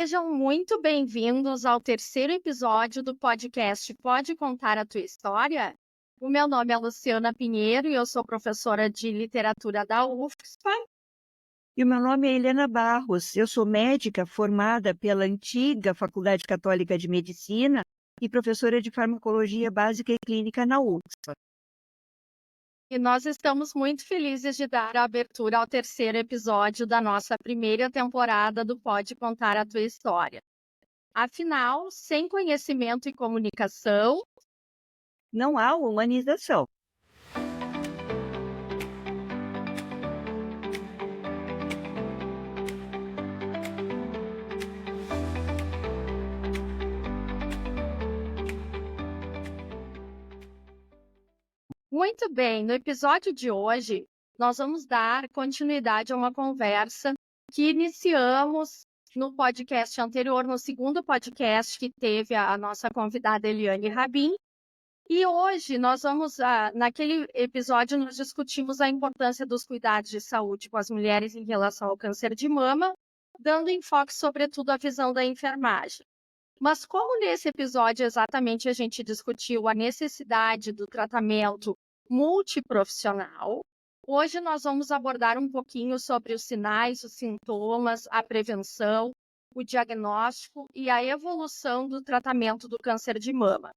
Sejam muito bem-vindos ao terceiro episódio do podcast Pode Contar a Tua História? O meu nome é Luciana Pinheiro e eu sou professora de literatura da UFSPA. E o meu nome é Helena Barros, eu sou médica formada pela antiga Faculdade Católica de Medicina e professora de farmacologia básica e clínica na UFSPA. E nós estamos muito felizes de dar a abertura ao terceiro episódio da nossa primeira temporada do Pode Contar a Tua História. Afinal, sem conhecimento e comunicação, Não há humanização. muito bem, no episódio de hoje, nós vamos dar continuidade a uma conversa que iniciamos no podcast anterior, no segundo podcast que teve a nossa convidada Eliane Rabin. E hoje nós vamos, naquele episódio, nós discutimos a importância dos cuidados de saúde com as mulheres em relação ao câncer de mama, dando enfoque sobretudo à visão da enfermagem. Mas como nesse episódio exatamente a gente discutiu a necessidade do tratamento multiprofissional, hoje nós vamos abordar um pouquinho sobre os sinais, os sintomas, a prevenção, o diagnóstico e a evolução do tratamento do câncer de mama.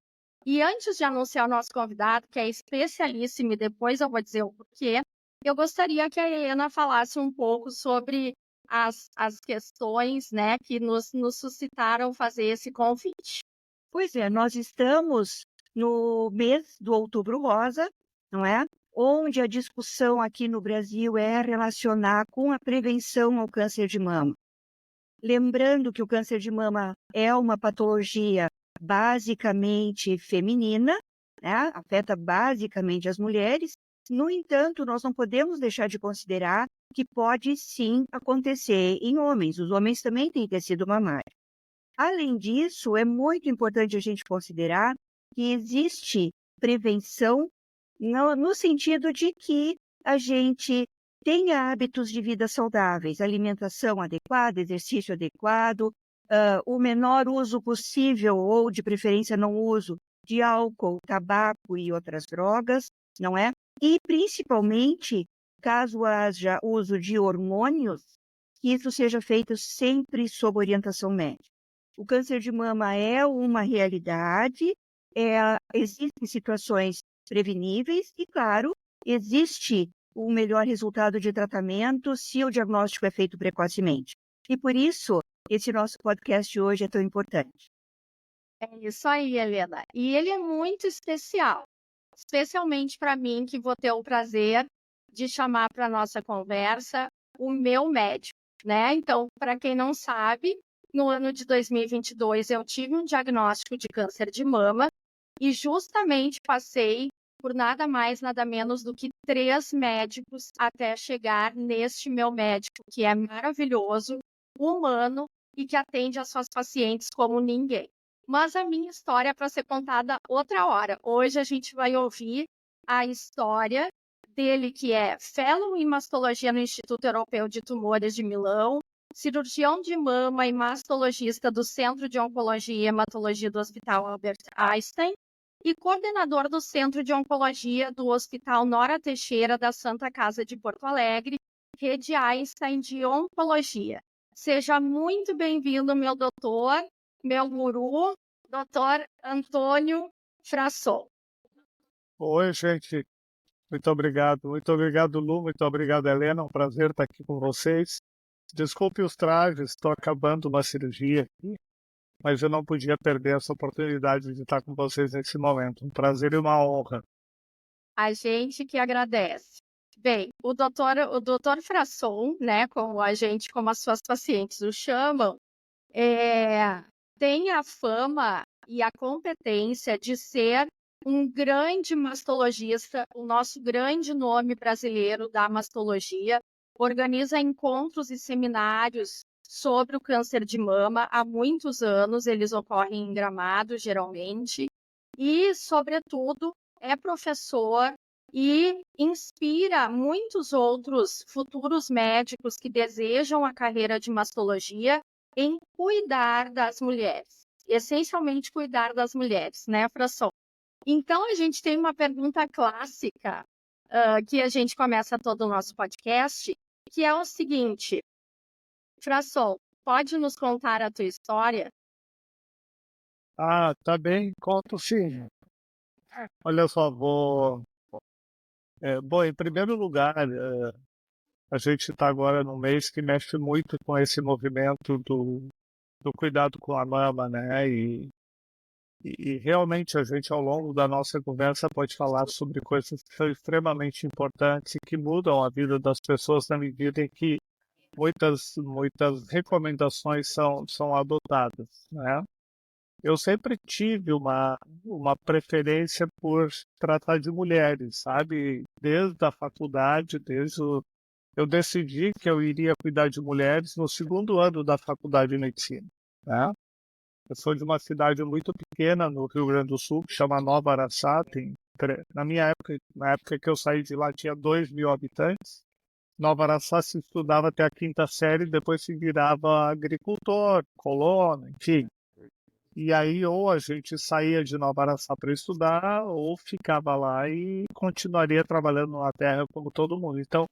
E antes de anunciar o nosso convidado, que é especialíssimo, e depois eu vou dizer o porquê, eu gostaria que a Helena falasse um pouco sobre as questões, né, que nos suscitaram fazer esse convite. Pois é, nós estamos no mês do Outubro Rosa, não é? Onde a discussão aqui no Brasil é relacionar com a prevenção ao câncer de mama. Lembrando que o câncer de mama é uma patologia basicamente feminina, né? Afeta basicamente as mulheres. No entanto, nós não podemos deixar de considerar que pode sim acontecer em homens. Os homens também têm tecido mamário. Além disso, é muito importante a gente considerar que existe prevenção no sentido de que a gente tenha hábitos de vida saudáveis, alimentação adequada, exercício adequado, o menor uso possível, ou de preferência não uso, de álcool, tabaco e outras drogas, não é? E principalmente, caso haja uso de hormônios, que isso seja feito sempre sob orientação médica. O câncer de mama é uma realidade, existem situações preveníveis e, claro, existe o melhor resultado de tratamento se o diagnóstico é feito precocemente. E por isso, esse nosso podcast hoje é tão importante. É isso aí, Helena. E ele é muito especial, especialmente para mim, que vou ter o prazer de chamar para a nossa conversa o meu médico, né? Então, para quem não sabe, no ano de 2022 eu tive um diagnóstico de câncer de mama e justamente passei por nada mais, nada menos do que 3 médicos até chegar neste meu médico, que é maravilhoso, humano e que atende as suas pacientes como ninguém. Mas a minha história é para ser contada outra hora. Hoje a gente vai ouvir a história dele, que é Fellow em Mastologia no Instituto Europeu de Tumores de Milão, cirurgião de mama e mastologista do Centro de Oncologia e Hematologia do Hospital Albert Einstein e coordenador do Centro de Oncologia do Hospital Nora Teixeira da Santa Casa de Porto Alegre, Rede Einstein de Oncologia. Seja muito bem-vindo, meu doutor, meu guru, doutor Antônio Frasson. Oi, gente. Muito obrigado, Lu, muito obrigado, Helena. É um prazer estar aqui com vocês. Desculpe os trajes, estou acabando uma cirurgia aqui, mas eu não podia perder essa oportunidade de estar com vocês nesse momento. Um prazer e uma honra. A gente que agradece. Bem, o doutor Frasson, né, como as suas pacientes o chamam, tem a fama e a competência de ser um grande mastologista, o nosso grande nome brasileiro da mastologia, organiza encontros e seminários sobre o câncer de mama há muitos anos, eles ocorrem em Gramado, geralmente, e, sobretudo, é professor e inspira muitos outros futuros médicos que desejam a carreira de mastologia em cuidar das mulheres, essencialmente cuidar das mulheres, né, Frasson? Então, a gente tem uma pergunta clássica, que a gente começa todo o nosso podcast, que é o seguinte: Frasson, pode nos contar a tua história? Ah, tá bem, conto sim. Olha só, bom, em primeiro lugar, a gente está agora num mês que mexe muito com esse movimento do cuidado com a mama, né? E realmente a gente, ao longo da nossa conversa, pode falar sobre coisas que são extremamente importantes e que mudam a vida das pessoas na medida em que muitas recomendações são adotadas, né? Eu sempre tive uma preferência por tratar de mulheres, sabe? Desde a faculdade, eu decidi que eu iria cuidar de mulheres no segundo ano da faculdade de medicina, né? Eu sou de uma cidade muito pequena no Rio Grande do Sul, que chama Nova Araçá. Na época que eu saí de lá, tinha 2.000 habitantes. Nova Araçá se estudava até a quinta série, depois se virava agricultor, colono, enfim. E aí, ou a gente saía de Nova Araçá para estudar, ou ficava lá e continuaria trabalhando na terra como todo mundo. Então,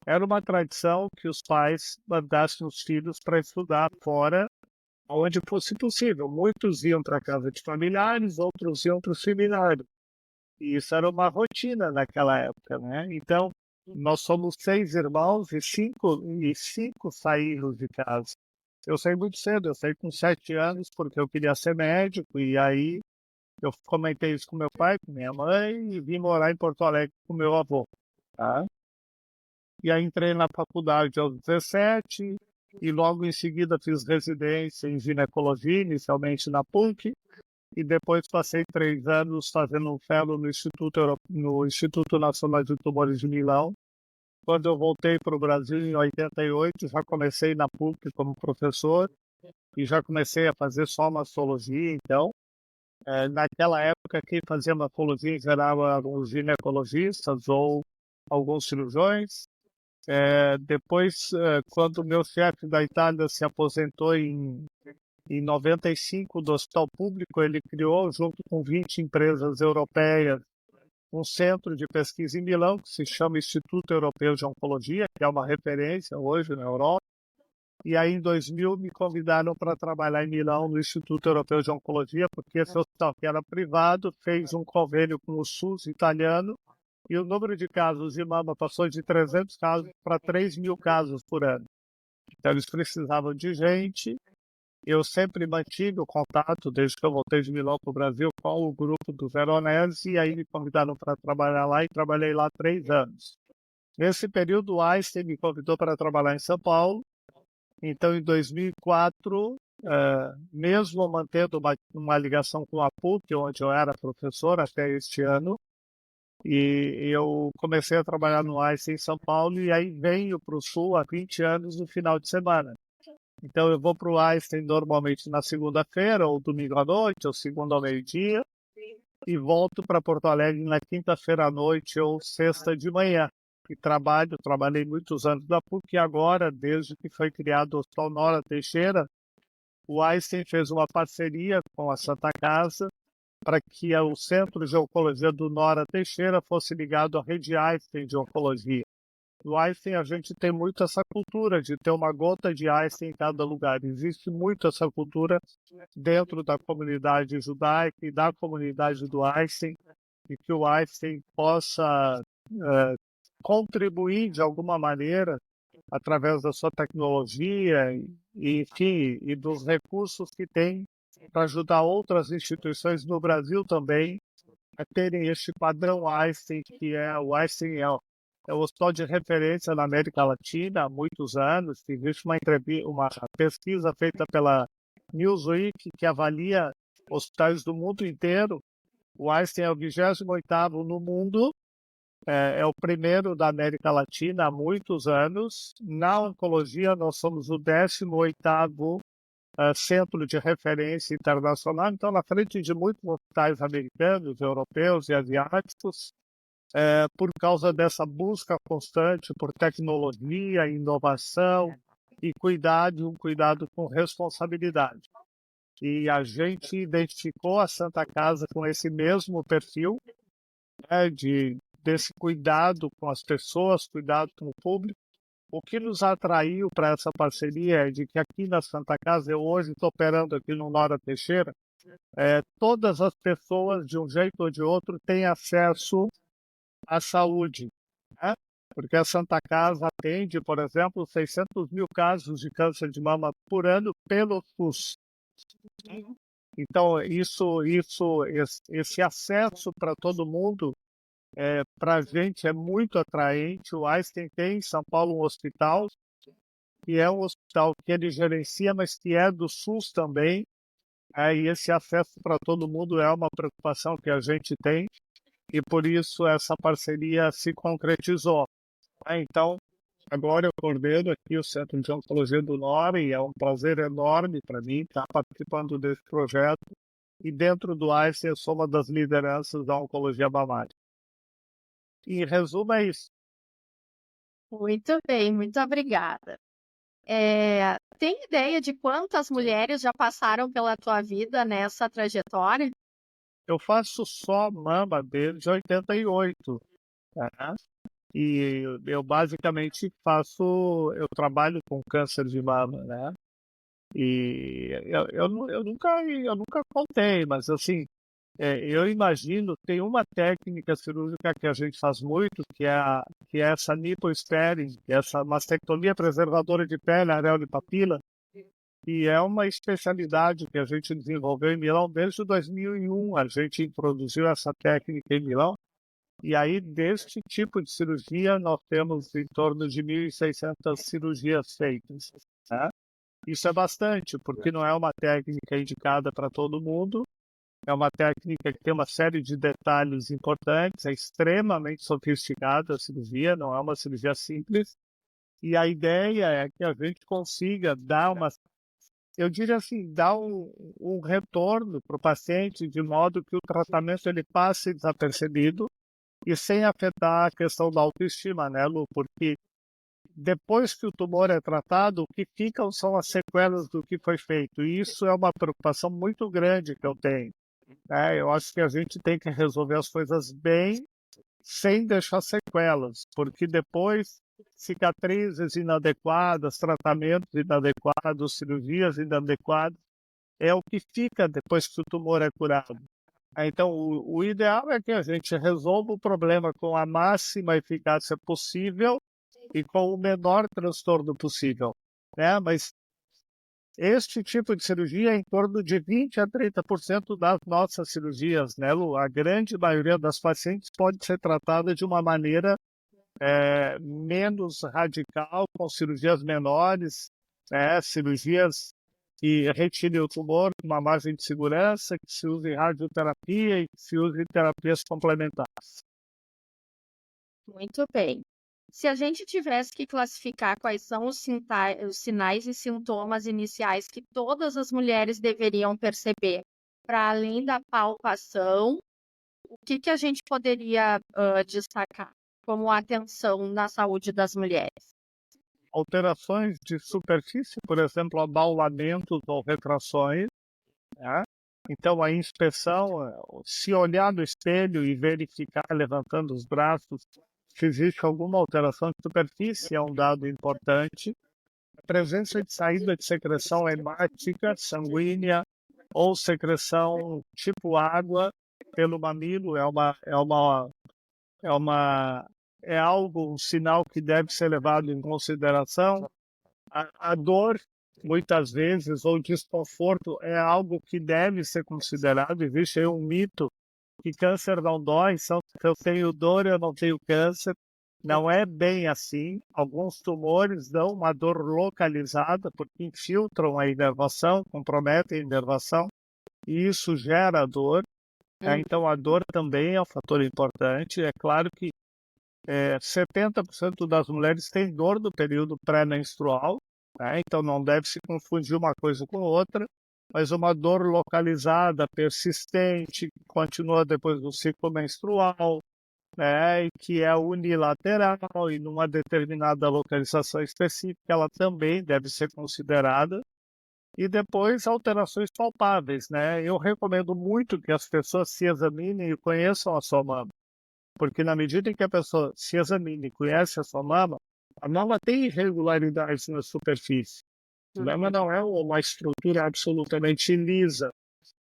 era uma tradição que os pais mandassem os filhos para estudar fora, onde fosse possível. Muitos iam para a casa de familiares, outros iam para o seminário. E isso era uma rotina naquela época, né? Então, nós somos 6 irmãos e cinco saíram de casa. Eu saí muito cedo, eu saí com 7 anos porque eu queria ser médico, e aí eu comentei isso com meu pai, com minha mãe, e vim morar em Porto Alegre com meu avô, tá? E aí entrei na faculdade aos 17 e logo em seguida fiz residência em ginecologia, inicialmente na PUC, e depois passei 3 anos fazendo um fellow no Instituto Nacional de Tumores de Milão. Quando eu voltei para o Brasil em 88, já comecei na PUC como professor e já comecei a fazer só mastologia. Então, naquela época, quem fazia mastologia em geral eram os ginecologistas ou alguns cirurgiões. Depois, quando o meu chefe da Itália se aposentou em 95 do Hospital Público, ele criou, junto com 20 empresas europeias, um centro de pesquisa em Milão, que se chama Instituto Europeu de Oncologia, que é uma referência hoje na Europa. E aí, em 2000, me convidaram para trabalhar em Milão, no Instituto Europeu de Oncologia, porque esse hospital, que era privado, fez um convênio com o SUS italiano, e o número de casos de mama passou de 300 casos para 3.000 casos por ano. Então, eles precisavam de gente. Eu sempre mantive o contato, desde que eu voltei de Milão para o Brasil, com o grupo do Veronese, e aí me convidaram para trabalhar lá, e trabalhei lá 3 anos. Nesse período, o Einstein me convidou para trabalhar em São Paulo. Então, em 2004, mesmo mantendo uma ligação com a PUC, onde eu era professor até este ano, e eu comecei a trabalhar no Einstein em São Paulo, e aí venho para o Sul há 20 anos no final de semana. Então, eu vou para o Einstein normalmente na segunda-feira, ou domingo à noite, ou segunda ao meio-dia, e volto para Porto Alegre na quinta-feira à noite ou sexta de manhã. E trabalhei muitos anos na PUC, e agora, desde que foi criado o Hospital Nora Teixeira, o Einstein fez uma parceria com a Santa Casa para que o Centro de Oncologia do Nora Teixeira fosse ligado à rede Einstein de Oncologia. No Einstein, a gente tem muito essa cultura de ter uma gota de Einstein em cada lugar. Existe muito essa cultura dentro da comunidade judaica e da comunidade do Einstein, e que o Einstein possa contribuir de alguma maneira através da sua tecnologia enfim, e dos recursos que tem para ajudar outras instituições no Brasil também a terem este padrão Einstein, que o Einstein é o hospital de referência na América Latina há muitos anos. Existe uma pesquisa feita pela Newsweek que avalia hospitais do mundo inteiro. O Einstein é o 28º no mundo, é o primeiro da América Latina há muitos anos. Na oncologia, nós somos o 18º centro de referência internacional, então na frente de muitos hospitais americanos, europeus e asiáticos, por causa dessa busca constante por tecnologia, inovação e um cuidado com responsabilidade. E a gente identificou a Santa Casa com esse mesmo perfil, né, desse cuidado com as pessoas, cuidado com o público. O que nos atraiu para essa parceria é de que aqui na Santa Casa, eu hoje estou operando aqui no Nora Teixeira, todas as pessoas, de um jeito ou de outro, têm acesso à saúde, né? Porque a Santa Casa atende, por exemplo, 600 mil casos de câncer de mama por ano pelo SUS. Então, esse acesso para todo mundo, para a gente é muito atraente. O Einstein tem em São Paulo um hospital, que é um hospital que ele gerencia, mas que é do SUS também. E esse acesso para todo mundo é uma preocupação que a gente tem, e por isso essa parceria se concretizou. Então, agora eu coordeno aqui o Centro de Oncologia do Nora e é um prazer enorme para mim estar participando desse projeto. E dentro do Einstein eu sou uma das lideranças da oncologia mamária. Em resumo, é isso. Muito bem, muito obrigada. Tem ideia de quantas mulheres já passaram pela tua vida nessa trajetória? Eu faço só mama desde 88, tá? E eu basicamente eu trabalho com câncer de mama, né? E eu nunca contei, mas assim, eu imagino, tem uma técnica cirúrgica que a gente faz muito, que é essa nipo-sparing, que é essa mastectomia preservadora de pele, areola e papila, e é uma especialidade que a gente desenvolveu em Milão desde 2001. A gente introduziu essa técnica em Milão, e aí deste tipo de cirurgia nós temos em torno de 1.600 cirurgias feitas, né? Isso é bastante, porque não é uma técnica indicada para todo mundo. É uma técnica que tem uma série de detalhes importantes, é extremamente sofisticada a cirurgia, não é uma cirurgia simples. E a ideia é que a gente consiga dar eu diria assim, dar um retorno para o paciente, de modo que o tratamento ele passe desapercebido e sem afetar a questão da autoestima, né, Lu? Porque depois que o tumor é tratado, o que ficam são as sequelas do que foi feito. E isso é uma preocupação muito grande que eu tenho. Eu acho que a gente tem que resolver as coisas bem, sem deixar sequelas, porque depois cicatrizes inadequadas, tratamentos inadequados, cirurgias inadequadas, é o que fica depois que o tumor é curado. Então, o ideal é que a gente resolva o problema com a máxima eficácia possível e com o menor transtorno possível, né? Mas este tipo de cirurgia é em torno de 20 a 30% das nossas cirurgias, né, Lu? A grande maioria das pacientes pode ser tratada de uma maneira menos radical, com cirurgias menores, né? Cirurgias que retirem o tumor com uma margem de segurança, que se use radioterapia e que se use terapias complementares. Muito bem. Se a gente tivesse que classificar quais são os sinais e sintomas iniciais que todas as mulheres deveriam perceber, para além da palpação, o que a gente poderia destacar como atenção na saúde das mulheres? Alterações de superfície, por exemplo, abaulamentos ou retrações, né? Então, a inspeção, se olhar no espelho e verificar, levantando os braços, se existe alguma alteração de superfície, é um dado importante. A presença de saída de secreção hemática, sanguínea, ou secreção tipo água pelo mamilo é algo, um sinal que deve ser levado em consideração. A dor, muitas vezes, ou desconforto, é algo que deve ser considerado. Existe aí um mito que câncer não dói, se eu tenho dor, eu não tenho câncer. Não é bem assim. Alguns tumores dão uma dor localizada, porque infiltram a inervação, comprometem a inervação, e isso gera dor. Então, a dor também é um fator importante. É claro que 70% das mulheres têm dor no período pré-menstrual, né? Então não deve se confundir uma coisa com outra, mas uma dor localizada, persistente, que continua depois do ciclo menstrual, né, e que é unilateral e numa determinada localização específica, ela também deve ser considerada. E depois alterações palpáveis, né? Eu recomendo muito que as pessoas se examinem e conheçam a sua mama, porque na medida em que a pessoa se examine e conhece a mama tem irregularidades na superfície. A mama não é uma estrutura absolutamente lisa,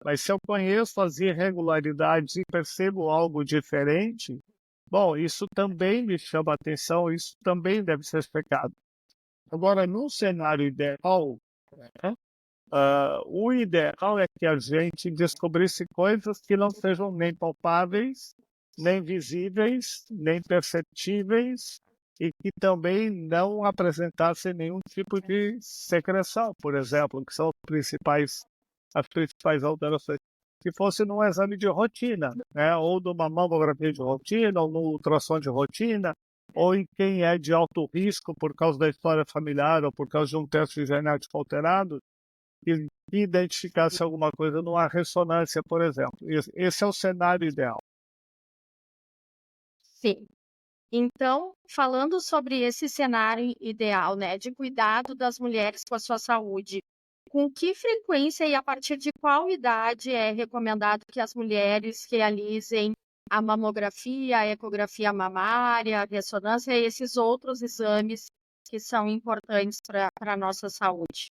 mas se eu conheço as irregularidades e percebo algo diferente, bom, isso também me chama atenção, isso também deve ser explicado. Agora, num cenário ideal, né, o ideal é que a gente descobrisse coisas que não sejam nem palpáveis, nem visíveis, nem perceptíveis, e que também não apresentassem nenhum tipo de secreção, por exemplo, que são as principais alterações. Se fosse num exame de rotina, né, ou numa mamografia de rotina, ou no ultrassom de rotina, ou em quem é de alto risco por causa da história familiar ou por causa de um teste genético alterado, e identificasse alguma coisa numa ressonância, por exemplo. Esse é o cenário ideal. Sim. Então, falando sobre esse cenário ideal, né, de cuidado das mulheres com a sua saúde, com que frequência e a partir de qual idade é recomendado que as mulheres realizem a mamografia, a ecografia mamária, a ressonância e esses outros exames que são importantes para a nossa saúde?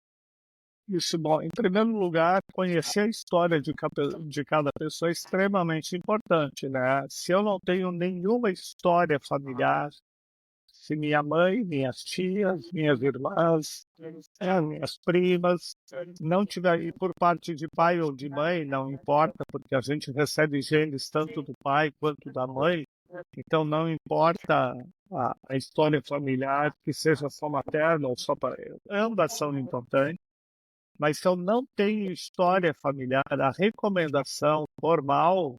Isso, bom, em primeiro lugar, conhecer a história de cada pessoa é extremamente importante, né? Se eu não tenho nenhuma história familiar, se minha mãe, minhas tias, minhas irmãs, minhas primas, não tiver, e por parte de pai ou de mãe, não importa, porque a gente recebe genes tanto do pai quanto da mãe, então não importa a história familiar, que seja só materna ou só paterna, ambas são importantes. Mas se eu não tenho história familiar, a recomendação formal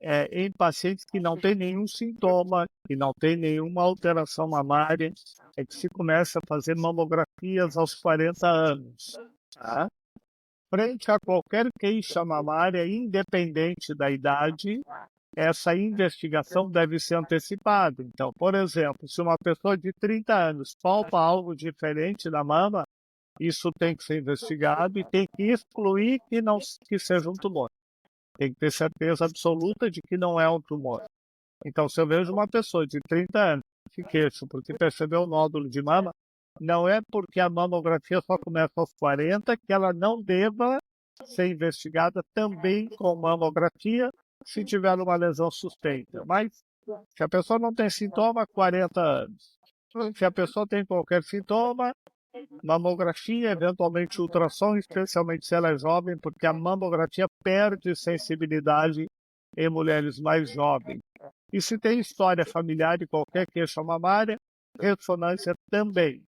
é em pacientes que não têm nenhum sintoma, que não têm nenhuma alteração mamária, é que se começa a fazer mamografias aos 40 anos. Tá? Frente a qualquer queixa mamária, independente da idade, essa investigação deve ser antecipada. Então, por exemplo, se uma pessoa de 30 anos palpa algo diferente na mama, isso tem que ser investigado e tem que excluir que seja um tumor. Tem que ter certeza absoluta de que não é um tumor. Então, se eu vejo uma pessoa de 30 anos que queixa porque percebeu um nódulo de mama, não é porque a mamografia só começa aos 40 que ela não deva ser investigada também com mamografia se tiver uma lesão suspeita. Mas se a pessoa não tem sintoma, 40 anos. Se a pessoa tem qualquer sintoma, mamografia, eventualmente ultrassom, especialmente se ela é jovem, porque a mamografia perde sensibilidade em mulheres mais jovens. E se tem história familiar de qualquer queixa mamária, ressonância também.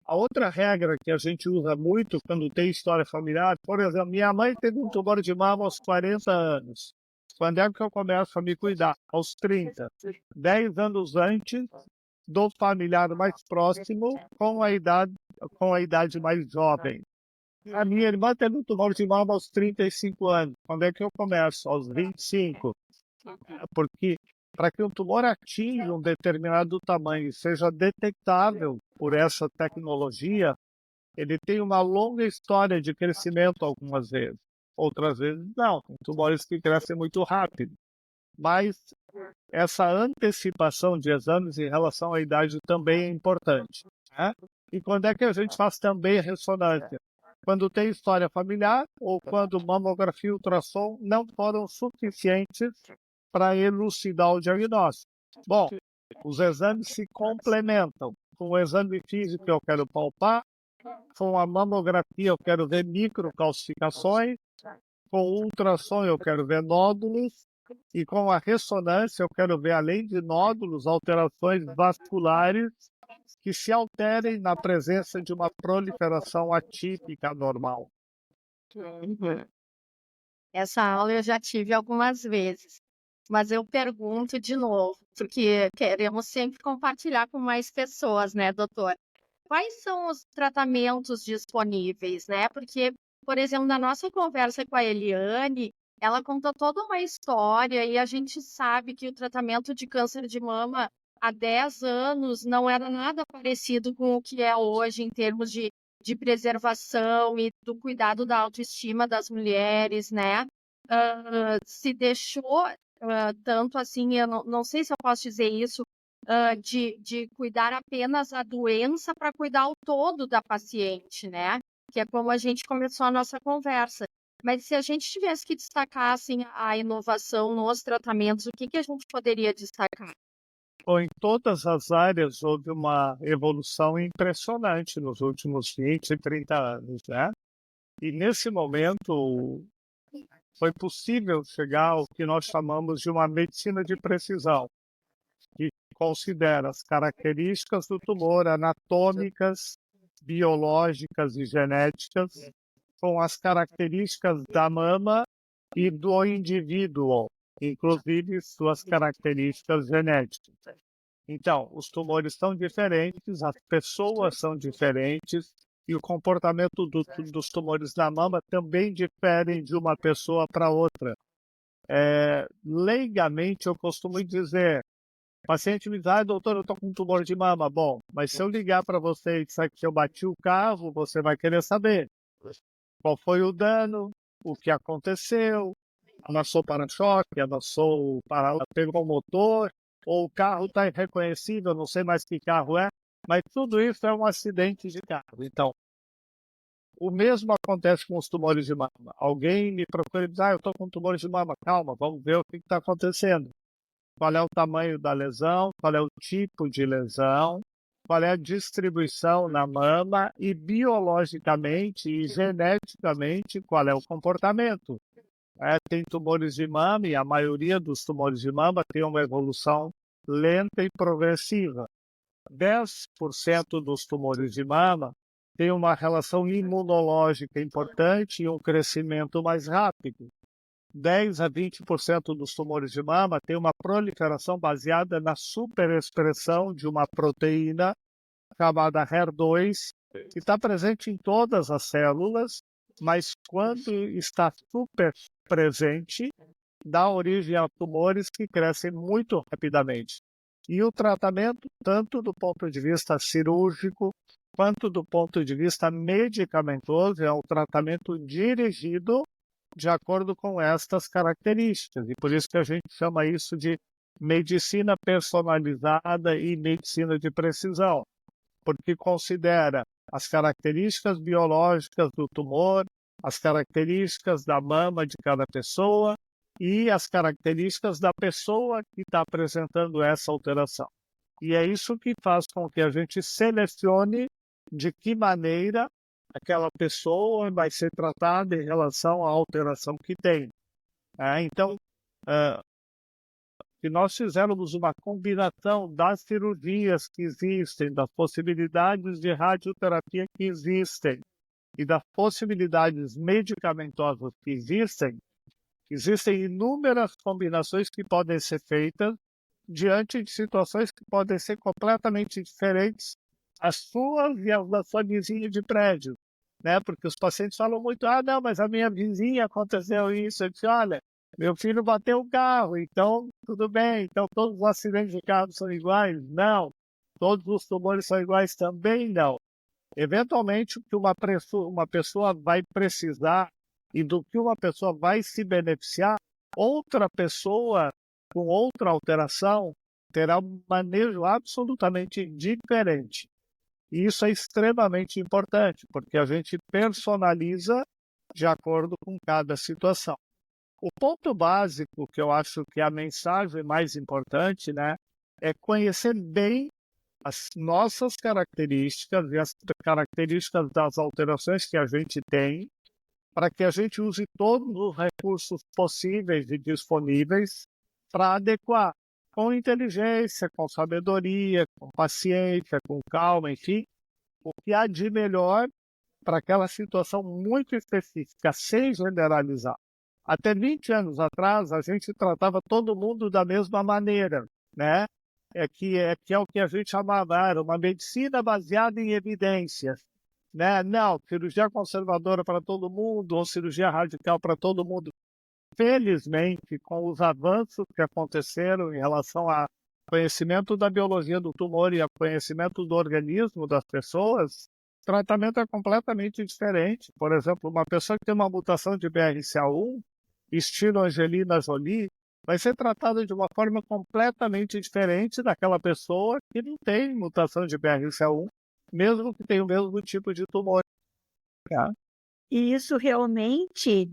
A outra regra que a gente usa muito quando tem história familiar, por exemplo, minha mãe teve um tumor de mama aos 40 anos. Quando é que eu começo a me cuidar? Aos 30. 10 anos antes do familiar mais próximo com a idade mais jovem. A minha irmã teve um tumor de mama aos 35 anos. Quando é que eu começo? Aos 25. Porque para que um tumor atinja um determinado tamanho e seja detectável por essa tecnologia, ele tem uma longa história de crescimento algumas vezes. Outras vezes não. Tem tumores que crescem muito rápido. Mas essa antecipação de exames em relação à idade também é importante. Né? E quando é que a gente faz também ressonância? Quando tem história familiar ou quando mamografia e ultrassom não foram suficientes para elucidar o diagnóstico. Bom, os exames se complementam. Com o exame físico eu quero palpar, com a mamografia eu quero ver microcalcificações, com o ultrassom eu quero ver nódulos, e com a ressonância eu quero ver, além de nódulos, alterações vasculares que se alterem na presença de uma proliferação atípica normal. Essa aula eu já tive algumas vezes, mas eu pergunto de novo, porque queremos sempre compartilhar com mais pessoas, né, doutor? Quais são os tratamentos disponíveis, né? Porque, por exemplo, na nossa conversa com a Eliane, ela conta toda uma história e a gente sabe que o tratamento de câncer de mama há 10 anos não era nada parecido com o que é hoje em termos de preservação e do cuidado da autoestima das mulheres, né? Se deixou tanto assim, eu não sei se eu posso dizer isso, de cuidar apenas a doença para cuidar o todo da paciente, né? Que é como a gente começou a nossa conversa. Mas se a gente tivesse que destacar assim, a inovação nos tratamentos, o que a gente poderia destacar? Bom, em todas as áreas houve uma evolução impressionante nos últimos 20, 30 anos, né? E nesse momento foi possível chegar ao que nós chamamos de uma medicina de precisão, que considera as características do tumor anatômicas, biológicas e genéticas com as características da mama e do indivíduo, inclusive suas características genéticas. Então, os tumores são diferentes, as pessoas são diferentes e o comportamento dos tumores na mama também diferem de uma pessoa para outra. Leigamente, eu costumo dizer, o paciente me diz, doutor, eu estou com um tumor de mama. Bom, mas se eu ligar para você e disser que eu bati o carro, você vai querer saber qual foi o dano, o que aconteceu, amassou o para-choque, amassou pegou o motor, ou o carro está irreconhecível, não sei mais que carro é, mas tudo isso é um acidente de carro. Então, o mesmo acontece com os tumores de mama. Alguém me procura e diz, eu estou com tumores de mama, calma, vamos ver o que está acontecendo. Qual é o tamanho da lesão, qual é o tipo de lesão, qual é a distribuição na mama e biologicamente e geneticamente qual é o comportamento. Tem tumores de mama e a maioria dos tumores de mama tem uma evolução lenta e progressiva. 10% dos tumores de mama tem uma relação imunológica importante e um crescimento mais rápido. 10 a 20% dos tumores de mama tem uma proliferação baseada na superexpressão de uma proteína chamada HER2, que está presente em todas as células, mas quando está super presente, dá origem a tumores que crescem muito rapidamente. E o tratamento, tanto do ponto de vista cirúrgico, quanto do ponto de vista medicamentoso, é um tratamento dirigido de acordo com estas características. E por isso que a gente chama isso de medicina personalizada e medicina de precisão, porque considera as características biológicas do tumor, as características da mama de cada pessoa e as características da pessoa que está apresentando essa alteração. E é isso que faz com que a gente selecione de que maneira aquela pessoa vai ser tratada em relação à alteração que tem. Então, se nós fizermos uma combinação das cirurgias que existem, das possibilidades de radioterapia que existem e das possibilidades medicamentosas que existem inúmeras combinações que podem ser feitas diante de situações que podem ser completamente diferentes as suas e as da sua vizinha de prédio, né? Porque os pacientes falam muito, não, mas a minha vizinha aconteceu isso. Eu disse, olha, meu filho bateu o carro, então tudo bem, então todos os acidentes de carro são iguais? Não. Todos os tumores são iguais? Também não. Eventualmente, o que uma pessoa vai precisar e do que uma pessoa vai se beneficiar, outra pessoa com outra alteração terá um manejo absolutamente diferente. E isso é extremamente importante, porque a gente personaliza de acordo com cada situação. O ponto básico, que eu acho que é a mensagem mais importante, né, é conhecer bem as nossas características e as características das alterações que a gente tem, para que a gente use todos os recursos possíveis e disponíveis para adequar com inteligência, com sabedoria, com paciência, com calma, enfim, o que há de melhor para aquela situação muito específica, sem generalizar. Até 20 anos atrás, a gente tratava todo mundo da mesma maneira, né? Que é o que a gente chamava, era uma medicina baseada em evidências, né? Não, cirurgia conservadora para todo mundo, ou cirurgia radical para todo mundo. felizmente, com os avanços que aconteceram em relação ao conhecimento da biologia do tumor e ao conhecimento do organismo das pessoas, o tratamento é completamente diferente. Por exemplo, uma pessoa que tem uma mutação de BRCA1, estilo Angelina Jolie, vai ser tratada de uma forma completamente diferente daquela pessoa que não tem mutação de BRCA1, mesmo que tenha o mesmo tipo de tumor. Tá? E isso realmente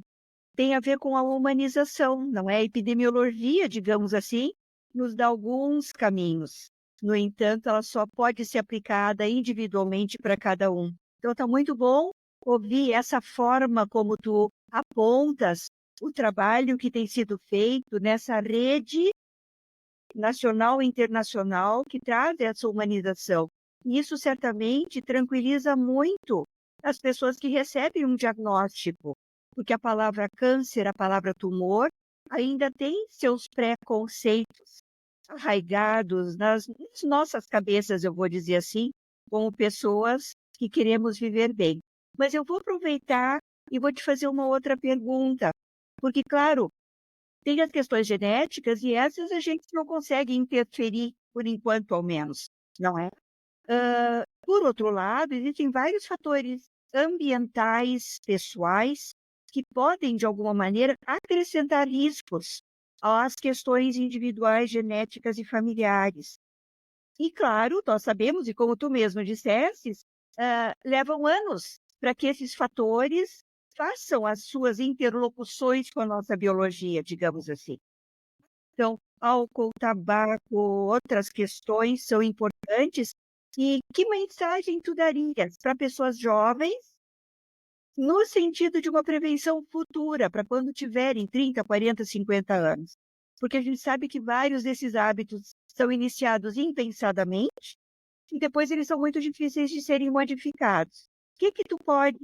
tem a ver com a humanização, não é? A epidemiologia, digamos assim, nos dá alguns caminhos. No entanto, ela só pode ser aplicada individualmente para cada um. Então, está muito bom ouvir essa forma como tu apontas o trabalho que tem sido feito nessa rede nacional e internacional que traz essa humanização. E isso certamente tranquiliza muito as pessoas que recebem um diagnóstico, porque a palavra câncer, a palavra tumor, ainda tem seus preconceitos arraigados nas nossas cabeças, eu vou dizer assim, como pessoas que queremos viver bem. Mas eu vou aproveitar e vou te fazer uma outra pergunta, porque, claro, tem as questões genéticas e essas a gente não consegue interferir, por enquanto, ao menos, não é? Por outro lado, existem vários fatores ambientais, pessoais, que podem, de alguma maneira, acrescentar riscos às questões individuais, genéticas e familiares. E, claro, nós sabemos, e como tu mesmo disseste, levam anos para que esses fatores façam as suas interlocuções com a nossa biologia, digamos assim. Então, álcool, tabaco, outras questões são importantes. E que mensagem tu darias para pessoas jovens no sentido de uma prevenção futura, para quando tiverem 30, 40, 50 anos? Porque a gente sabe que vários desses hábitos são iniciados impensadamente e depois eles são muito difíceis de serem modificados. O que tu pode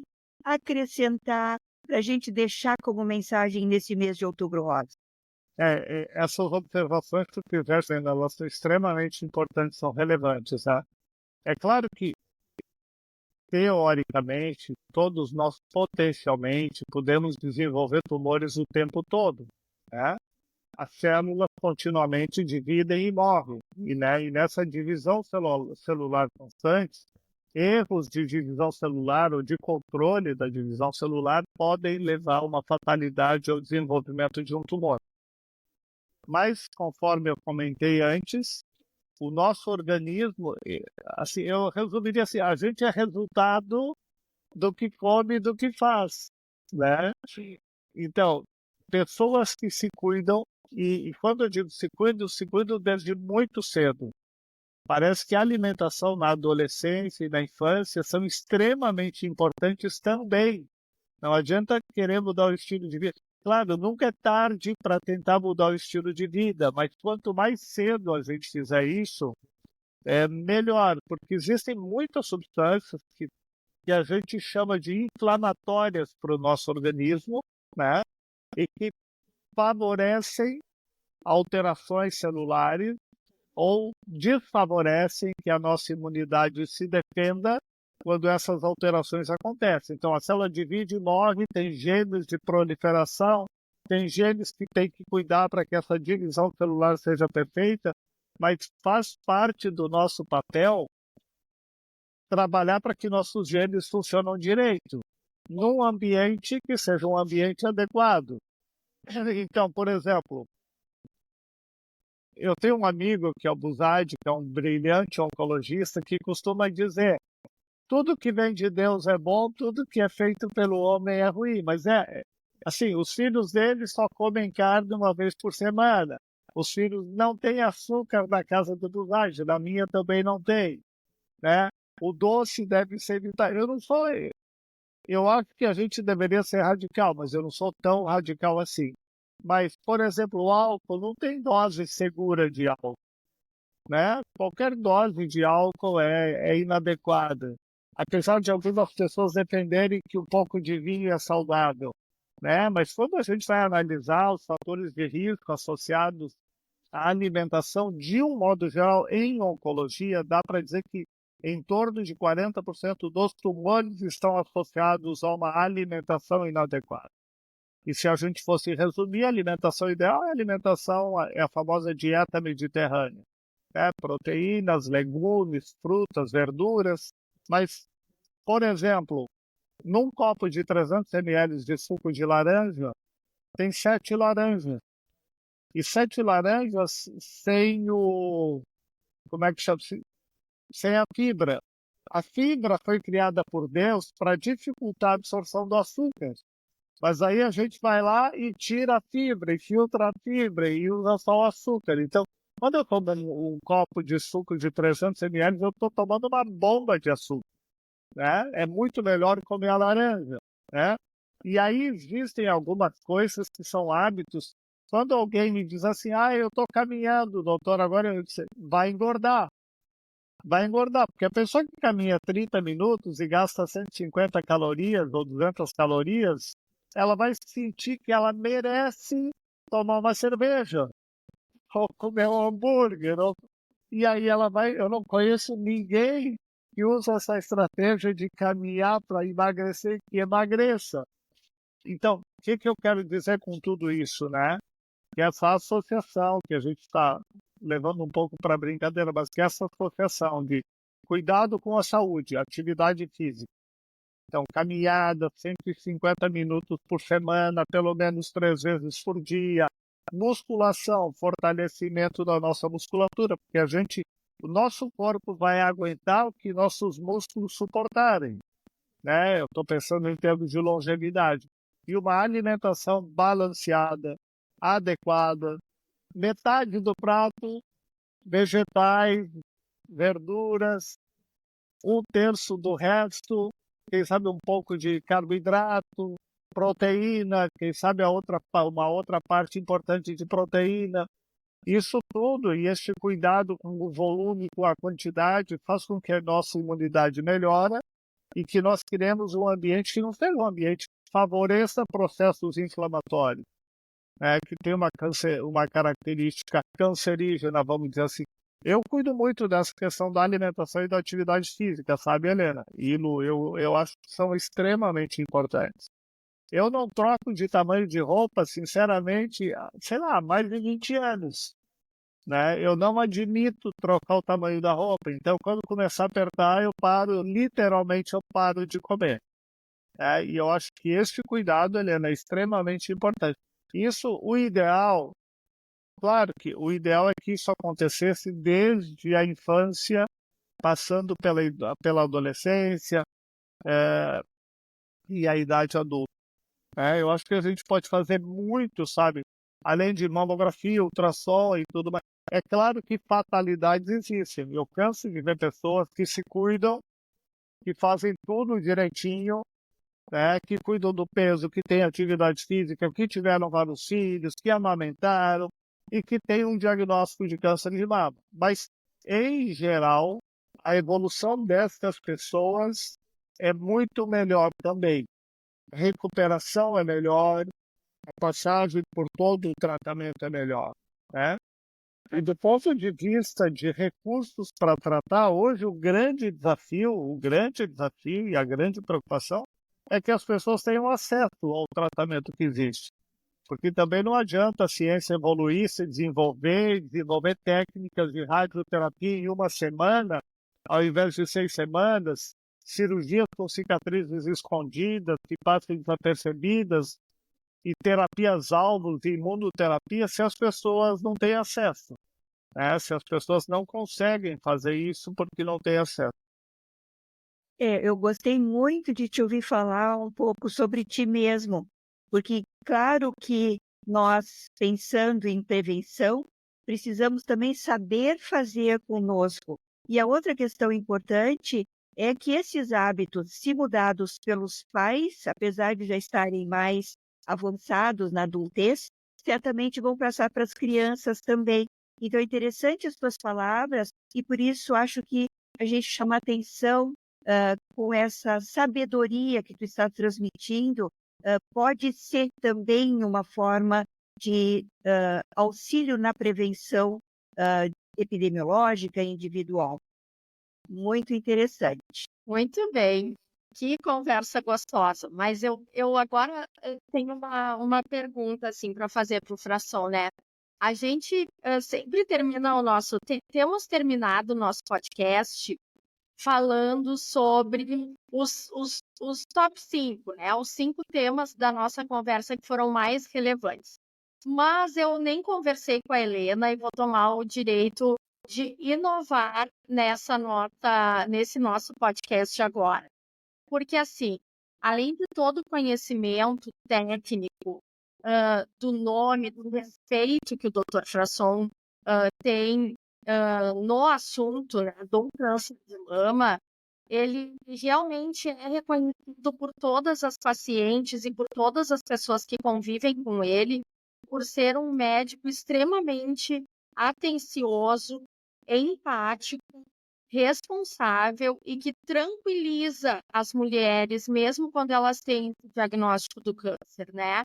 acrescentar para a gente deixar como mensagem nesse mês de Outubro Rosa? Essas observações que tu fizeste ainda, elas são extremamente importantes, são relevantes. Tá? É claro que, teoricamente, todos nós potencialmente podemos desenvolver tumores o tempo todo. Né? As células continuamente dividem e morrem. E nessa divisão celular constante, erros de divisão celular ou de controle da divisão celular podem levar a uma fatalidade ao desenvolvimento de um tumor. Mas, conforme eu comentei antes, o nosso organismo, assim, eu resumiria assim, a gente é resultado do que come e do que faz, né? Então, pessoas que se cuidam, e quando eu digo se cuidam desde muito cedo. Parece que a alimentação na adolescência e na infância são extremamente importantes também. Não adianta querer mudar o estilo de vida. Claro, nunca é tarde para tentar mudar o estilo de vida, mas quanto mais cedo a gente fizer isso, é melhor, porque existem muitas substâncias que a gente chama de inflamatórias para o nosso organismo, né? E que favorecem alterações celulares ou desfavorecem que a nossa imunidade se defenda quando essas alterações acontecem. Então, a célula divide e morre, tem genes de proliferação, tem genes que tem que cuidar para que essa divisão celular seja perfeita, mas faz parte do nosso papel trabalhar para que nossos genes funcionem direito, num ambiente que seja um ambiente adequado. Então, por exemplo, eu tenho um amigo que é o Buzaide, que é um brilhante oncologista, que costuma dizer: tudo que vem de Deus é bom, tudo que é feito pelo homem é ruim. Mas assim, os filhos dele só comem carne uma vez por semana. Os filhos não têm açúcar na casa do Buzaide, na minha também não tem, né? O doce deve ser evitado. Eu acho que a gente deveria ser radical, mas eu não sou tão radical assim. Mas, por exemplo, o álcool não tem dose segura de álcool, né? Qualquer dose de álcool é inadequada. Apesar de algumas pessoas defenderem que um pouco de vinho é saudável, né? Mas quando a gente vai analisar os fatores de risco associados à alimentação, de um modo geral, em oncologia, dá para dizer que em torno de 40% dos tumores estão associados a uma alimentação inadequada. E se a gente fosse resumir, a alimentação ideal é a famosa dieta mediterrânea, né? Proteínas, legumes, frutas, verduras. Mas, por exemplo, num copo de 300 ml de suco de laranja, tem 7 laranjas. E 7 laranjas sem como é que chama? Sem a fibra. A fibra foi criada por Deus para dificultar a absorção do açúcar. Mas aí a gente vai lá e tira a fibra, e filtra a fibra, e usa só o açúcar. Então, quando eu tomo um copo de suco de 300 ml, eu estou tomando uma bomba de açúcar, né? É muito melhor comer a laranja, né? E aí existem algumas coisas que são hábitos. Quando alguém me diz assim, eu estou caminhando, doutor, agora eu disse, vai engordar. Vai engordar, porque a pessoa que caminha 30 minutos e gasta 150 calorias ou 200 calorias, ela vai sentir que ela merece tomar uma cerveja ou comer um hambúrguer. E aí eu não conheço ninguém que usa essa estratégia de caminhar para emagrecer que emagreça. Então, o que eu quero dizer com tudo isso, né? Que essa associação que a gente está levando um pouco para brincadeira, mas que essa associação de cuidado com a saúde, atividade física, então caminhada 150 minutos por semana, pelo menos 3 vezes por dia, musculação, fortalecimento da nossa musculatura, porque o nosso corpo vai aguentar o que nossos músculos suportarem, né? Eu estou pensando em termos de longevidade. E uma alimentação balanceada, adequada, metade do prato, vegetais, verduras, 1/3 do resto, quem sabe um pouco de carboidrato, proteína, quem sabe uma outra parte importante de proteína. Isso tudo e este cuidado com o volume, com a quantidade, faz com que a nossa imunidade melhore e que nós criemos um ambiente que não seja um ambiente que favoreça processos inflamatórios, né, que tem uma característica cancerígena, vamos dizer assim. Eu cuido muito dessa questão da alimentação e da atividade física, sabe, Helena? E Lu, eu acho que são extremamente importantes. Eu não troco de tamanho de roupa, sinceramente, sei lá, há mais de 20 anos. Né? Eu não admito trocar o tamanho da roupa. Então, quando começar a apertar, literalmente eu paro de comer. Né? E eu acho que este cuidado, Helena, é extremamente importante. Claro que o ideal é que isso acontecesse desde a infância, passando pela adolescência, e a idade adulta. Eu acho que a gente pode fazer muito, sabe? Além de mamografia, ultrassom e tudo mais. É claro que fatalidades existem. Eu canso de ver pessoas que se cuidam, que fazem tudo direitinho, né? Que cuidam do peso, que têm atividade física, que tiveram vários filhos, que amamentaram e que têm um diagnóstico de câncer de mama. Mas, em geral, a evolução dessas pessoas é muito melhor também. A recuperação é melhor, a passagem por todo o tratamento é melhor, né? E do ponto de vista de recursos para tratar, hoje o grande desafio e a grande preocupação é que as pessoas tenham acesso ao tratamento que existe. Porque também não adianta a ciência evoluir, se desenvolver técnicas de radioterapia em uma semana, ao invés de 6 semanas, cirurgias com cicatrizes escondidas, que passam desapercebidas, e terapias-alvo e imunoterapia, se as pessoas não têm acesso. Né? Se as pessoas não conseguem fazer isso porque não têm acesso. Eu gostei muito de te ouvir falar um pouco sobre ti mesmo, porque claro que nós, pensando em prevenção, precisamos também saber fazer conosco. E a outra questão importante é que esses hábitos, se mudados pelos pais, apesar de já estarem mais avançados na adultez, certamente vão passar para as crianças também. Então, é interessante as tuas palavras e por isso acho que a gente chama atenção com essa sabedoria que tu está transmitindo, pode ser também uma forma de auxílio na prevenção epidemiológica e individual. Muito interessante. Muito bem. Que conversa gostosa. Mas eu agora tenho uma pergunta assim para fazer para o Fração, né? A gente sempre termina o nosso. Temos terminado o nosso podcast falando sobre os top 5, né? Os 5 temas da nossa conversa que foram mais relevantes. Mas eu nem conversei com a Helena e vou tomar o direito de inovar nesse nosso podcast agora. Porque, assim, além de todo o conhecimento técnico, do nome, do respeito que o Dr. Frasson tem no assunto, né, do câncer de mama, ele realmente é reconhecido por todas as pacientes e por todas as pessoas que convivem com ele, por ser um médico extremamente atencioso, empático, responsável e que tranquiliza as mulheres, mesmo quando elas têm o diagnóstico do câncer, né?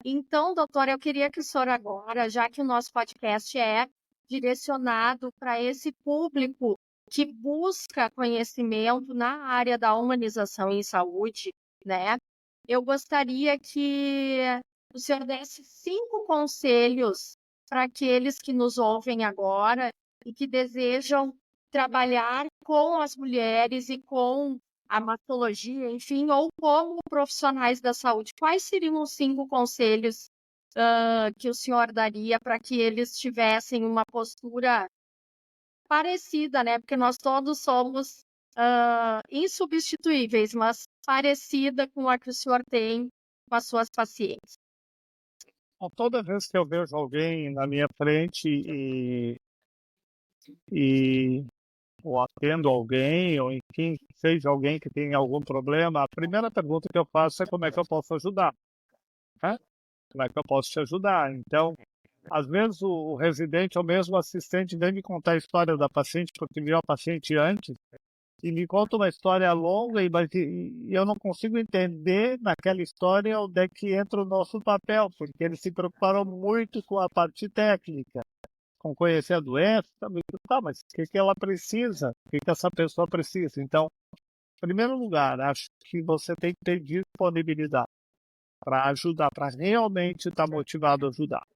Então, doutora, eu queria que o senhor agora, já que o nosso podcast é direcionado para esse público que busca conhecimento na área da humanização em saúde, né? Eu gostaria que o senhor desse 5 conselhos para aqueles que nos ouvem agora e que desejam trabalhar com as mulheres e com a mastologia, enfim, ou como profissionais da saúde. Quais seriam os 5 conselhos que o senhor daria para que eles tivessem uma postura parecida, né? Porque nós todos somos insubstituíveis, mas parecida com a que o senhor tem com as suas pacientes. Bom, toda vez que eu vejo alguém na minha frente e ou atendo alguém, ou enfim, seja alguém que tem algum problema, a primeira pergunta que eu faço é como é que eu posso ajudar, né? Como é que eu posso te ajudar? Então, às vezes o residente ou mesmo o assistente vem me contar a história da paciente, porque viu a paciente antes, e me conta uma história longa, e eu não consigo entender naquela história onde é que entra o nosso papel, porque eles se preocuparam muito com a parte técnica, com conhecer a doença, tá, mas o que ela precisa? O que essa pessoa precisa? Então, em primeiro lugar, acho que você tem que ter disponibilidade para ajudar, para realmente estar motivado a ajudar.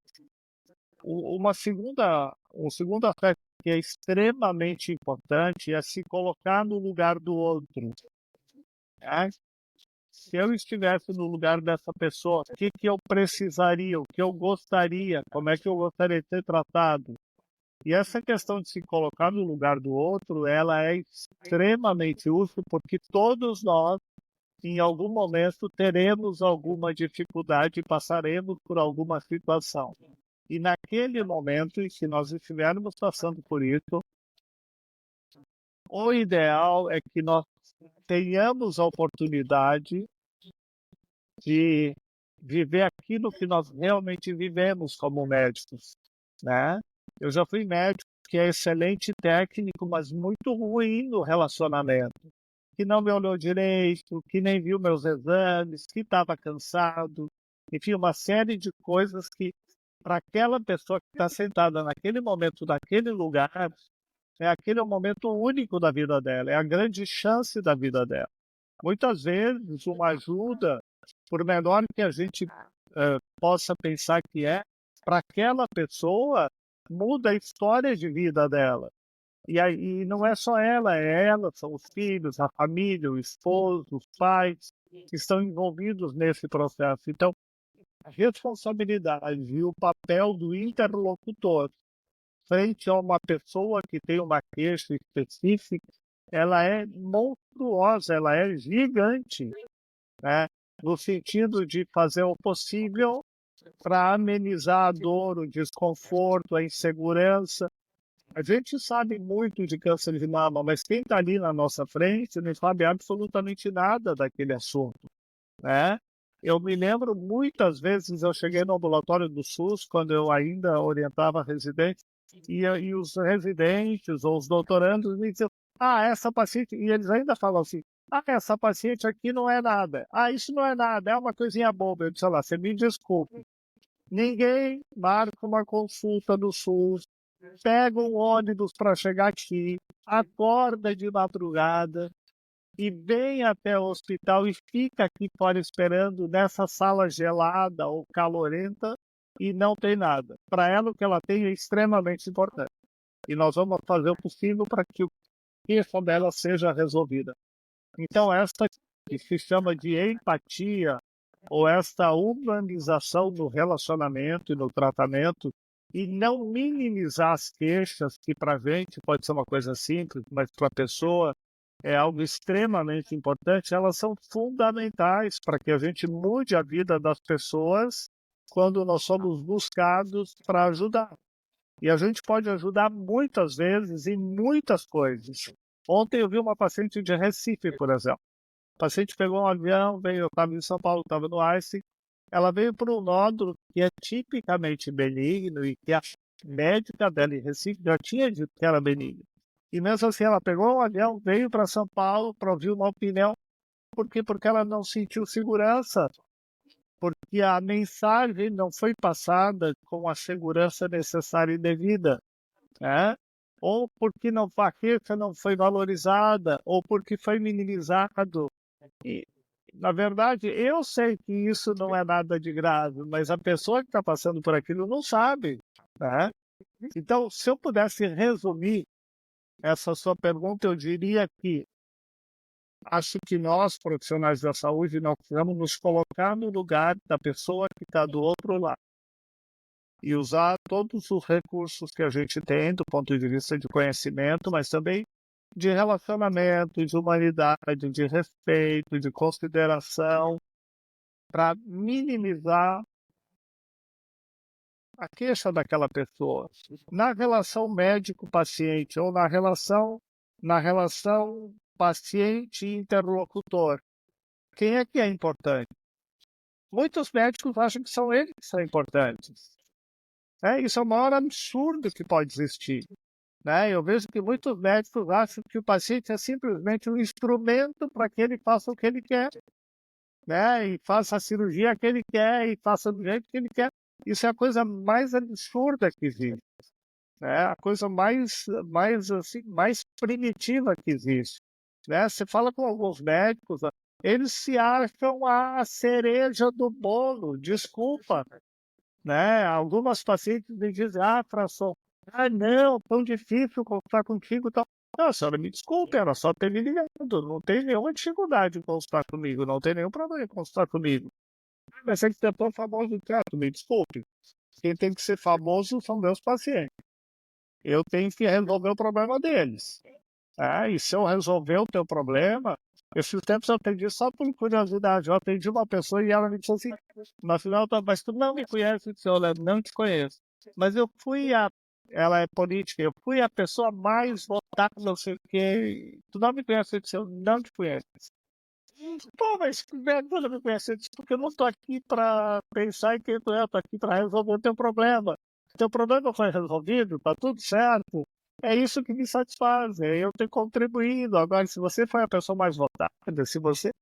Um segundo aspecto que é extremamente importante é se colocar no lugar do outro, né? Se eu estivesse no lugar dessa pessoa, o que eu precisaria, o que eu gostaria, como é que eu gostaria de ser tratado? E essa questão de se colocar no lugar do outro, ela é extremamente útil, porque todos nós, em algum momento, teremos alguma dificuldade e passaremos por alguma situação. E naquele momento em que nós estivermos passando por isso, o ideal é que nós tenhamos a oportunidade de viver aquilo que nós realmente vivemos como médicos, né? Eu já fui médico que é excelente técnico, mas muito ruim no relacionamento, que não me olhou direito, que nem viu meus exames, que estava cansado, enfim, uma série de coisas que, para aquela pessoa que está sentada naquele momento, naquele lugar, aquele é o momento único da vida dela, é a grande chance da vida dela. Muitas vezes, uma ajuda, por menor que a gente possa pensar que para aquela pessoa, muda a história de vida dela. E aí não é só ela, são os filhos, a família, o esposo, os pais, que estão envolvidos nesse processo. Então, a responsabilidade e o papel do interlocutor frente a uma pessoa que tem uma queixa específica, ela é monstruosa, ela é gigante, né? No sentido de fazer o possível para amenizar a dor, o desconforto, a insegurança. A gente sabe muito de câncer de mama, mas quem está ali na nossa frente não sabe absolutamente nada daquele assunto, né? Eu me lembro muitas vezes, eu cheguei no ambulatório do SUS, quando eu ainda orientava residentes, e os residentes ou os doutorandos me diziam, essa paciente, e eles ainda falam assim, essa paciente aqui não é nada. Isso não é nada, é uma coisinha boba. Eu disse, lá, você me desculpe. Ninguém marca uma consulta no SUS, pega um ônibus para chegar aqui, acorda de madrugada, e vem até o hospital e fica aqui fora esperando nessa sala gelada ou calorenta e não tem nada. Para ela, o que ela tem é extremamente importante. E nós vamos fazer o possível para que o queixa dela seja resolvida. Então, esta que se chama de empatia, ou esta humanização no relacionamento e no tratamento, e não minimizar as queixas, que para a gente pode ser uma coisa simples, mas para a pessoa é algo extremamente importante, elas são fundamentais para que a gente mude a vida das pessoas quando nós somos buscados para ajudar. E a gente pode ajudar muitas vezes em muitas coisas. Ontem eu vi uma paciente de Recife, por exemplo. A paciente pegou um avião, veio, eu estava em São Paulo, estava no ICE, ela veio por um nódulo que é tipicamente benigno e que a médica dela em Recife já tinha dito que era benigno. E mesmo assim ela pegou um avião, veio para São Paulo para ouvir uma opinião. Por quê? Porque ela não sentiu segurança, porque a mensagem não foi passada com a segurança necessária e devida, né? Ou porque a queixa não foi valorizada, ou porque foi minimizado. E, na verdade, eu sei que isso não é nada de grave, mas a pessoa que está passando por aquilo não sabe, né? Então, se eu pudesse resumir essa sua pergunta, eu diria que acho que nós, profissionais da saúde, não precisamos nos colocar no lugar da pessoa que está do outro lado e usar todos os recursos que a gente tem do ponto de vista de conhecimento, mas também de relacionamento, de humanidade, de respeito, de consideração, para minimizar a queixa daquela pessoa. Na relação médico-paciente ou na relação paciente-interlocutor, quem é que é importante? Muitos médicos acham que são eles que são importantes. Isso é o maior absurdo que pode existir. Eu vejo que muitos médicos acham que o paciente é simplesmente um instrumento para que ele faça o que ele quer, e faça a cirurgia que ele quer e faça do jeito que ele quer. Isso é a coisa mais absurda que existe, a coisa mais primitiva que existe. Você fala com alguns médicos, eles se acham a cereja do bolo, desculpa. Algumas pacientes me dizem, François, não, tão difícil consultar contigo. Tal. Não, senhora, me desculpe, era só ter me ligado, não tem nenhuma dificuldade em consultar comigo, não tem nenhum problema em consultar comigo. Mas é que você é tão famoso no teatro, me desculpe. Quem tem que ser famoso são meus pacientes. Eu tenho que resolver o problema deles. E se eu resolver o teu problema, esses tempos eu atendi só por curiosidade. Eu atendi uma pessoa e ela me disse assim, no final, mas tu não me conhece? Eu disse, olha, não te conheço. Mas ela é política, eu fui a pessoa mais votada, não sei o quê. Tu não me conhece? Eu disse, eu não te conheço. Pô, mas como não me conhece? Eu disse, porque eu não estou aqui para pensar em quem tu é, eu estou aqui para resolver o teu problema. Teu problema foi resolvido, está tudo certo. É isso que me satisfaz, eu ter contribuído. Agora, se você foi a pessoa mais votada, se você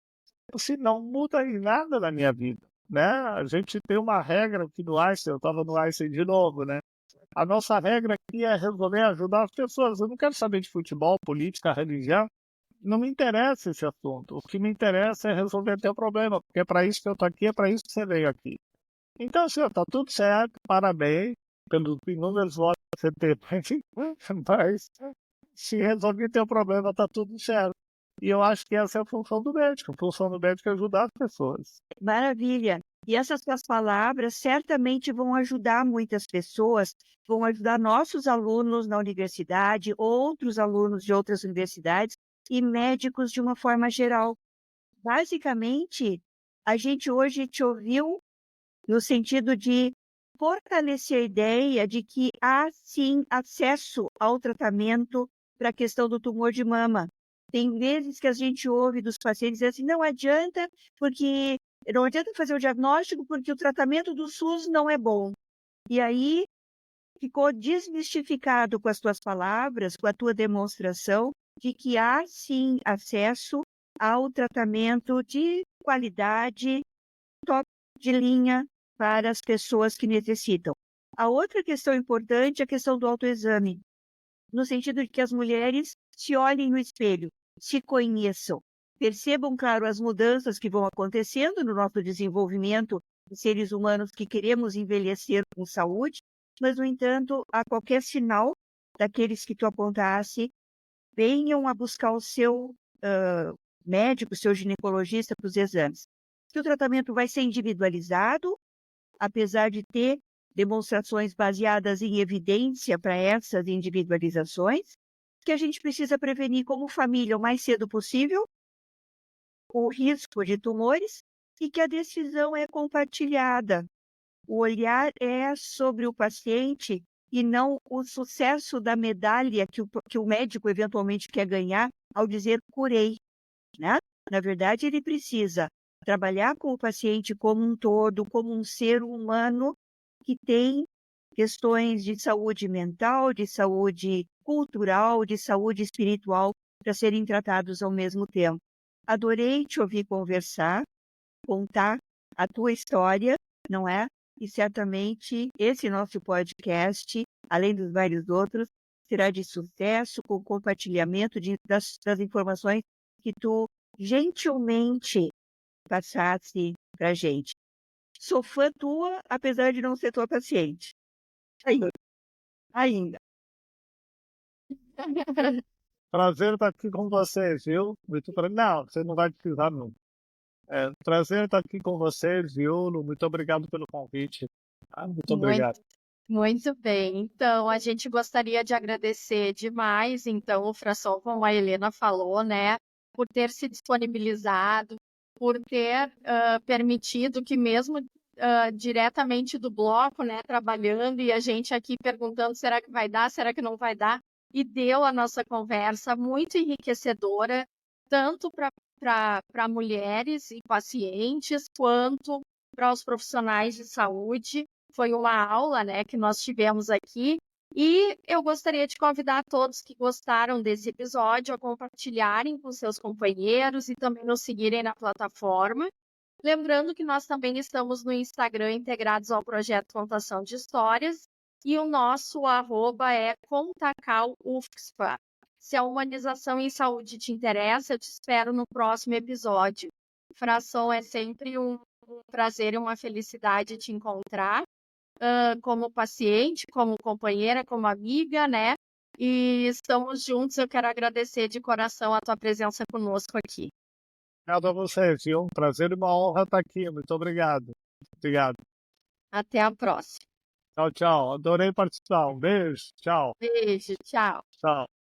não muda em nada na minha vida, A gente tem uma regra aqui no Einstein, eu estava no Einstein de novo, A nossa regra aqui é resolver ajudar as pessoas. Eu não quero saber de futebol, política, religião. Não me interessa esse assunto. O que me interessa é resolver teu problema, porque é para isso que eu estou aqui, é para isso que você veio aqui. Então, senhor, está tudo certo, parabéns pelos inúmeros votos que você teve, mas se resolver teu problema, está tudo certo. E eu acho que essa é a função do médico. A função do médico é ajudar as pessoas. Maravilha. E essas suas palavras certamente vão ajudar muitas pessoas, vão ajudar nossos alunos na universidade, outros alunos de outras universidades e médicos de uma forma geral. Basicamente, a gente hoje te ouviu no sentido de fortalecer a ideia de que há, sim, acesso ao tratamento para a questão do tumor de mama. Tem vezes que a gente ouve dos pacientes dizer assim, não adianta fazer o diagnóstico porque o tratamento do SUS não é bom. E aí ficou desmistificado com as tuas palavras, com a tua demonstração de que há, sim, acesso ao tratamento de qualidade, top de linha, para as pessoas que necessitam. A outra questão importante é a questão do autoexame, no sentido de que as mulheres se olhem no espelho, se conheçam. percebam, claro, as mudanças que vão acontecendo no nosso desenvolvimento de seres humanos que queremos envelhecer com saúde, mas, no entanto, a qualquer sinal daqueles que tu apontasse, venham a buscar o seu médico, o seu ginecologista para os exames. Que o tratamento vai ser individualizado, apesar de ter demonstrações baseadas em evidência para essas individualizações, que a gente precisa prevenir como família o mais cedo possível o risco de tumores e que a decisão é compartilhada. O olhar é sobre o paciente e não o sucesso da medalha que o médico eventualmente quer ganhar ao dizer curei, né? Na verdade, ele precisa trabalhar com o paciente como um todo, como um ser humano que tem questões de saúde mental, de saúde cultural, de saúde espiritual para serem tratados ao mesmo tempo. Adorei te ouvir conversar, contar a tua história, não é? E certamente esse nosso podcast, além dos vários outros, será de sucesso com o compartilhamento das informações que tu gentilmente passasse para a gente. Sou fã tua, apesar de não ser tua paciente. Ainda. Prazer estar aqui com vocês, viu? Não, você não vai precisar, não. Prazer estar aqui com vocês, viu? Muito obrigado pelo convite. Muito obrigado. Muito bem. Então, a gente gostaria de agradecer demais, então, o Fração, como a Helena falou, né, por ter se disponibilizado, por ter permitido que mesmo diretamente do bloco, né, trabalhando e a gente aqui perguntando, será que vai dar, será que não vai dar? E deu a nossa conversa muito enriquecedora, tanto para mulheres e pacientes, quanto para os profissionais de saúde. Foi uma aula, né, que nós tivemos aqui. E eu gostaria de convidar todos que gostaram desse episódio a compartilharem com seus companheiros e também nos seguirem na plataforma. Lembrando que nós também estamos no Instagram integrados ao projeto Contação de Histórias e o nosso @é ContacalUFSPA. Se a humanização em saúde te interessa, eu te espero no próximo episódio. Fração, é sempre um prazer e uma felicidade te encontrar como paciente, como companheira, como amiga, né? E estamos juntos. Eu quero agradecer de coração a tua presença conosco aqui. Obrigado a vocês, viu? Um prazer e uma honra estar aqui. Muito obrigado. Obrigado. Até a próxima. Tchau, tchau. Adorei participar. Um beijo. Tchau. Beijo, tchau. Tchau.